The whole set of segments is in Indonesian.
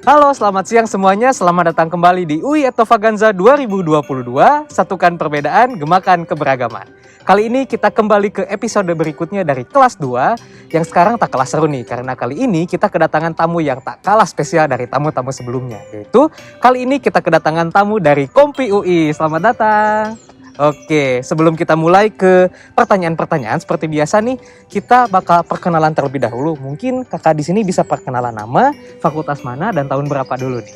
Halo, selamat siang semuanya. Selamat datang kembali di UI Etnovaganza 2022. Satukan perbedaan, gemakan keberagaman. Kali ini kita kembali ke episode berikutnya dari kelas 2 yang sekarang tak kalah seru nih. Karena kali ini kita kedatangan tamu yang tak kalah spesial dari tamu-tamu sebelumnya. Yaitu kali ini kita kedatangan tamu dari Kompi UI. Selamat datang. Oke, sebelum kita mulai ke pertanyaan-pertanyaan seperti biasa nih, kita bakal perkenalan terlebih dahulu. Mungkin kakak di sini bisa perkenalan nama, fakultas mana, dan tahun berapa dulu nih?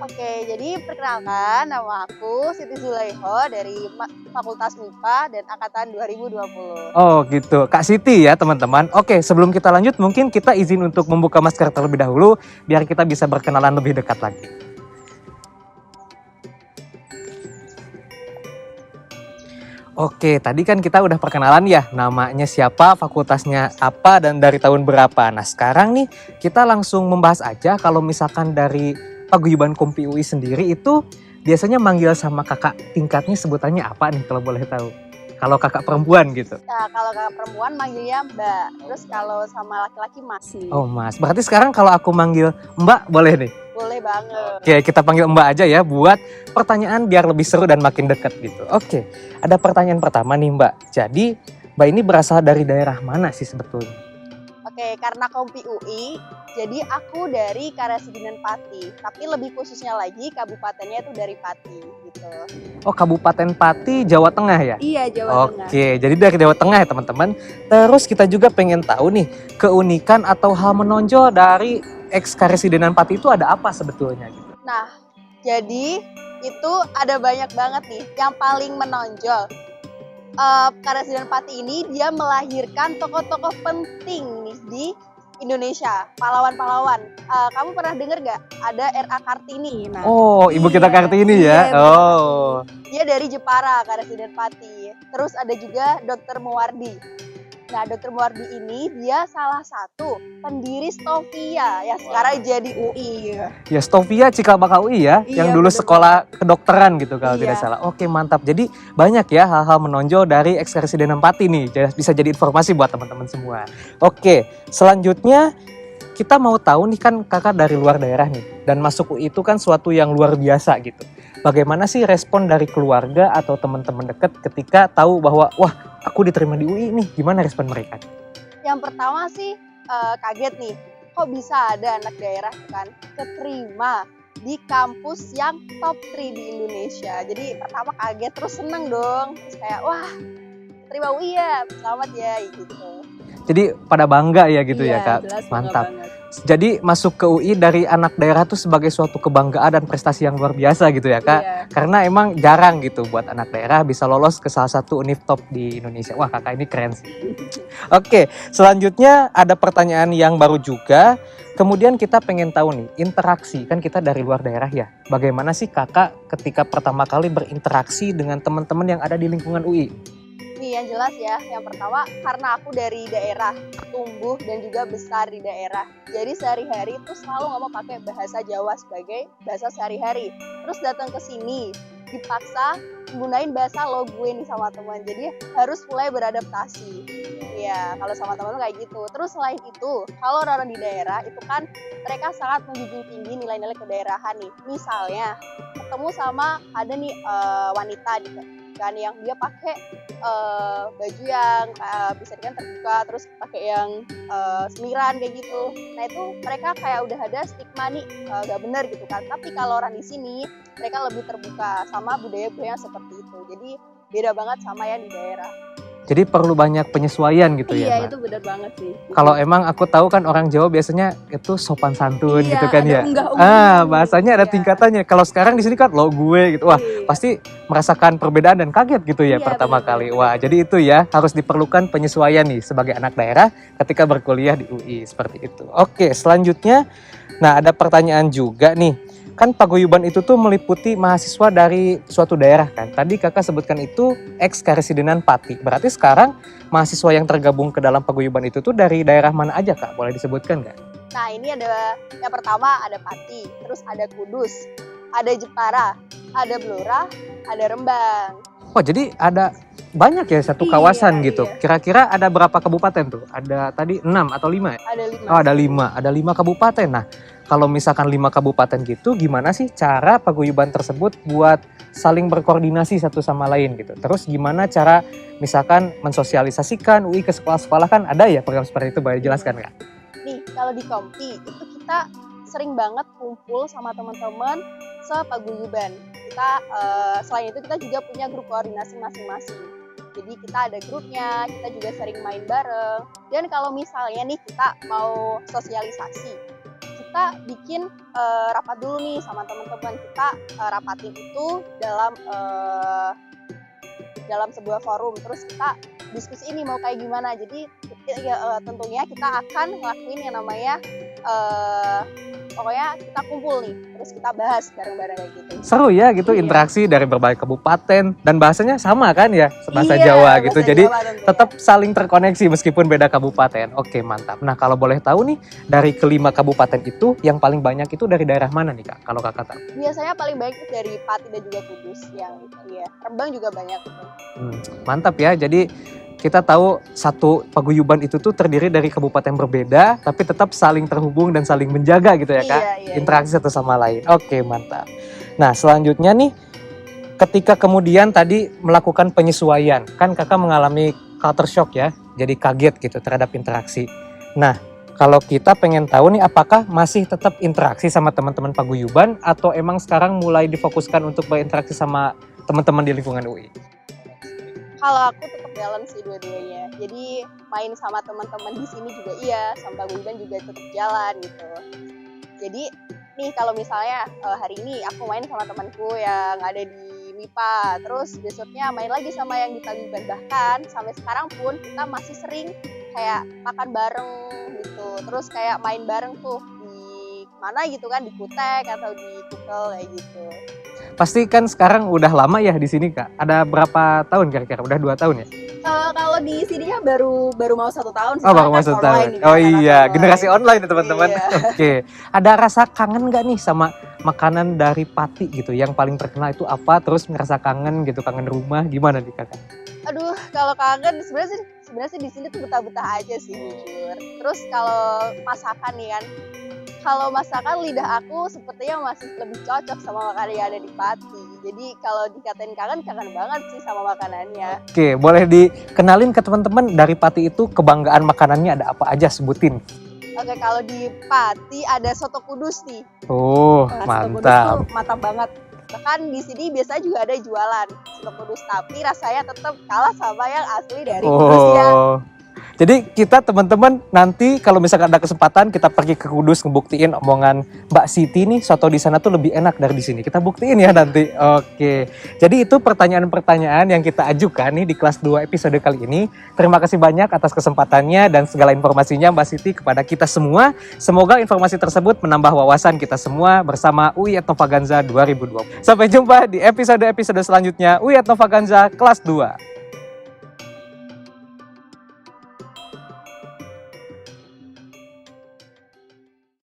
Oke, jadi perkenalkan nama aku Siti Zulaiho dari Fakultas MIPA dan angkatan 2020. Oh gitu, Kak Siti ya teman-teman. Oke, sebelum kita lanjut mungkin kita izin untuk membuka masker terlebih dahulu biar kita bisa berkenalan lebih dekat lagi. Oke, tadi kan kita udah perkenalan ya, namanya siapa, fakultasnya apa, dan dari tahun berapa. Nah sekarang nih kita langsung membahas aja kalau misalkan dari Paguyuban Kompi UI sendiri itu biasanya manggil sama kakak tingkatnya sebutannya apa nih kalau boleh tahu? Kalau kakak perempuan gitu. Nah, kalau kakak perempuan manggilnya Mbak, terus kalau sama laki-laki Mas. Oh Mas, berarti sekarang kalau aku manggil Mbak boleh nih? Boleh banget. Oke, kita panggil Mbak aja ya buat pertanyaan biar lebih seru dan makin dekat gitu. Oke, ada pertanyaan pertama nih Mbak. Jadi Mbak ini berasal dari daerah mana sih sebetulnya? Oke, karena Kompi UI, jadi aku dari Karasidenan Pati. Tapi lebih khususnya lagi kabupatennya itu dari Pati gitu. Oh, Kabupaten Pati, Jawa Tengah ya? Iya, Jawa Tengah. Oke, jadi dari Jawa Tengah ya teman-teman. Terus kita juga pengen tahu nih, keunikan atau hal menonjol dari Karasidenan Pati itu ada apa sebetulnya gitu? Nah, jadi itu ada banyak banget nih. Yang paling menonjol, Karasidenan Pati ini dia melahirkan tokoh-tokoh penting nih di Indonesia, pahlawan-pahlawan. Kamu pernah dengar gak ada R.A. Kartini? Nah, Oh, ibu kita Kartini ya? Iya, Oh, dia dari Jepara, Karasidenan Pati. Terus ada juga Dr. Muwardi. Nah, Dr. Muwardi ini dia salah satu pendiri Stovia yang sekarang jadi UI. ya Stovia Cikal Bakal UI ya, Iya, yang dulu bener sekolah kedokteran gitu kalau Iya. tidak salah. Oke, mantap. Jadi banyak ya hal-hal menonjol dari Karasidenan Pati nih. Bisa jadi informasi buat teman-teman semua. Oke, selanjutnya kita mau tahu nih kan kakak dari luar daerah nih dan masuk UI itu kan suatu yang luar biasa gitu. Bagaimana sih respon dari keluarga atau teman-teman dekat ketika tahu bahwa wah aku diterima di UI nih? Gimana respon mereka? Yang pertama sih kaget nih, kok bisa ada anak daerah kan keterima di kampus yang top 3 di Indonesia. Jadi pertama kaget, terus seneng dong, terus kayak wah terima UI ya, selamat ya gitu. Jadi pada bangga ya gitu ya kak, Jelas bangga mantap. banget. Jadi masuk ke UI dari anak daerah tuh sebagai suatu kebanggaan dan prestasi yang luar biasa gitu ya kak. Iya. Karena emang jarang gitu buat anak daerah bisa lolos ke salah satu univ top di Indonesia. Wah kakak ini keren sih. Oke, selanjutnya ada pertanyaan yang baru juga. Kemudian kita pengen tahu nih, interaksi. Kan kita dari luar daerah ya. Bagaimana sih kakak ketika pertama kali berinteraksi dengan teman-teman yang ada di lingkungan UI? Nih yang jelas ya, yang pertama karena aku dari daerah, tumbuh dan juga besar di daerah. Jadi sehari-hari itu selalu ngomong pakai bahasa Jawa sebagai bahasa sehari-hari. Terus datang ke sini, dipaksa gunain bahasa lo gue nih sama teman. Jadi harus mulai beradaptasi. Ya, kalau sama teman kayak gitu. Terus selain itu, kalau orang di daerah itu kan mereka sangat menjunjung tinggi nilai-nilai kedaerahan nih. Misalnya, ketemu sama ada nih wanita gitu kan yang dia pakai baju yang bisa dikatakan terbuka, terus pakai yang semiran kayak gitu. Nah itu mereka kayak udah ada stigma nih gak bener gitu kan. Tapi kalau orang di sini mereka lebih terbuka sama budaya-budaya seperti itu. Jadi beda banget sama yang di daerah. Jadi perlu banyak penyesuaian gitu ya, Iya Mbak? itu bener banget sih. Kalau emang aku tahu kan orang Jawa biasanya itu sopan santun Iya, gitu kan ada ya. unggah-ungguh. Bahasanya ada Iya. tingkatannya. Kalau sekarang di sini kan lo gue gitu. Wah, Iya. pasti merasakan perbedaan dan kaget gitu ya Iya, pertama benar-benar. kali. Wah, jadi itu ya harus diperlukan penyesuaian nih sebagai anak daerah ketika berkuliah di UI seperti itu. Oke, selanjutnya nah ada pertanyaan juga nih. Kan paguyuban itu tuh meliputi mahasiswa dari suatu daerah kan. Tadi kakak sebutkan itu Karasidenan Pati. Berarti sekarang mahasiswa yang tergabung ke dalam paguyuban itu tuh dari daerah mana aja kak? Boleh disebutkan nggak? Nah ini ada yang pertama ada Pati, terus ada Kudus, ada Jepara, ada Blora, ada Rembang. Oh jadi ada banyak ya satu Iya, kawasan gitu. iya. Kira-kira ada berapa kabupaten tuh? Ada tadi 6 atau 5 ya? Ada 5. Oh, ada 5 kabupaten. Nah, kalau misalkan 5 kabupaten gitu, gimana sih cara paguyuban tersebut buat saling berkoordinasi satu sama lain gitu? Terus gimana cara misalkan mensosialisasikan UI ke sekolah-sekolah, kan ada ya program seperti itu, boleh jelaskan Kak? Nih, kalau di Kompi itu kita sering banget kumpul sama teman-teman sepaguyuban. Kita selain itu kita juga punya grup koordinasi masing-masing. Jadi kita ada grupnya, kita juga sering main bareng. Dan kalau misalnya nih kita mau sosialisasi, kita bikin rapat dulu nih sama teman-teman. Kita rapatin itu dalam sebuah forum. Terus kita diskusi ini mau kayak gimana. Jadi tentunya kita akan ngelakuin yang namanya pokoknya kita kumpul nih, terus kita bahas bareng-bareng kayak gitu. Seru ya gitu, Iya. interaksi dari berbagai kabupaten dan bahasanya sama kan ya, bahasa Iya, Jawa gitu. bahasa Jadi Jawa tentunya. tetap saling terkoneksi meskipun beda kabupaten. Oke, mantap. Nah, kalau boleh tahu nih, dari kelima kabupaten itu yang paling banyak itu dari daerah mana nih Kak? Kalau Kakak tahu? Biasanya paling baik itu dari Pati dan juga Kudus yang iya. Rembang juga banyak gitu. Mantap ya. Jadi kita tahu satu paguyuban itu tuh terdiri dari kabupaten berbeda, tapi tetap saling terhubung dan saling menjaga gitu ya Kak. Iya. Interaksi satu sama lain. Oke, mantap. Nah, selanjutnya nih, ketika kemudian tadi melakukan penyesuaian, kan Kakak mengalami culture shock ya, jadi kaget gitu terhadap interaksi. Nah, kalau kita pengen tahu nih, apakah masih tetap interaksi sama teman-teman paguyuban atau emang sekarang mulai difokuskan untuk berinteraksi sama teman-teman di lingkungan UI? Kalau aku tetap balance sih dua-duanya. Jadi main sama teman-teman di sini juga iya, sama paguyuban juga tetap jalan gitu. Jadi nih kalau misalnya hari ini aku main sama temanku yang ada di MIPA, terus besoknya main lagi sama yang di paguyuban. Bahkan sampai sekarang pun kita masih sering kayak makan bareng gitu. Terus kayak main bareng tuh di mana gitu kan, di Kutek atau di Kukel kayak gitu. Pasti kan sekarang udah lama ya di sini Kak. Ada berapa tahun kira-kira? Udah 2 tahun ya? Kalau di sininya baru mau 1 tahun. Oh, baru mau 1 tahun. Oh iya, generasi online ya teman-teman. Iya. Oke. Ada rasa kangen nggak nih sama makanan dari Pati gitu? Yang paling terkenal itu apa? Terus ngerasa kangen gitu, kangen rumah, gimana nih Kakak? Aduh, kalau kangen sebenarnya sih di sini tuh betah-betah aja sih jujur. Terus kalau masakan nih kan, kalau masakan lidah aku sepertinya masih lebih cocok sama makanan yang ada di Pati. Jadi kalau dikatain kangen banget sih sama makanannya. Oke, boleh dikenalin ke teman-teman dari Pati itu kebanggaan makanannya ada apa aja, sebutin. Oke, kalau di Pati ada soto Kudus nih. Oh, Soto Kudus mantap. tuh mantap banget. Bahkan di sini biasanya juga ada jualan soto Kudus, tapi rasanya tetap kalah sama yang asli dari Kudus ya. Oh. Jadi kita teman-teman nanti kalau misalkan ada kesempatan kita pergi ke Kudus ngebuktiin omongan Mbak Siti nih, soto di sana tuh lebih enak dari di sini. Kita buktiin ya nanti. Oke. Jadi itu pertanyaan-pertanyaan yang kita ajukan nih di kelas 2 episode kali ini. Terima kasih banyak atas kesempatannya dan segala informasinya Mbak Siti kepada kita semua. Semoga informasi tersebut menambah wawasan kita semua bersama UI Etnovaganza 2020. Sampai jumpa di episode-episode selanjutnya UI Etnovaganza kelas 2.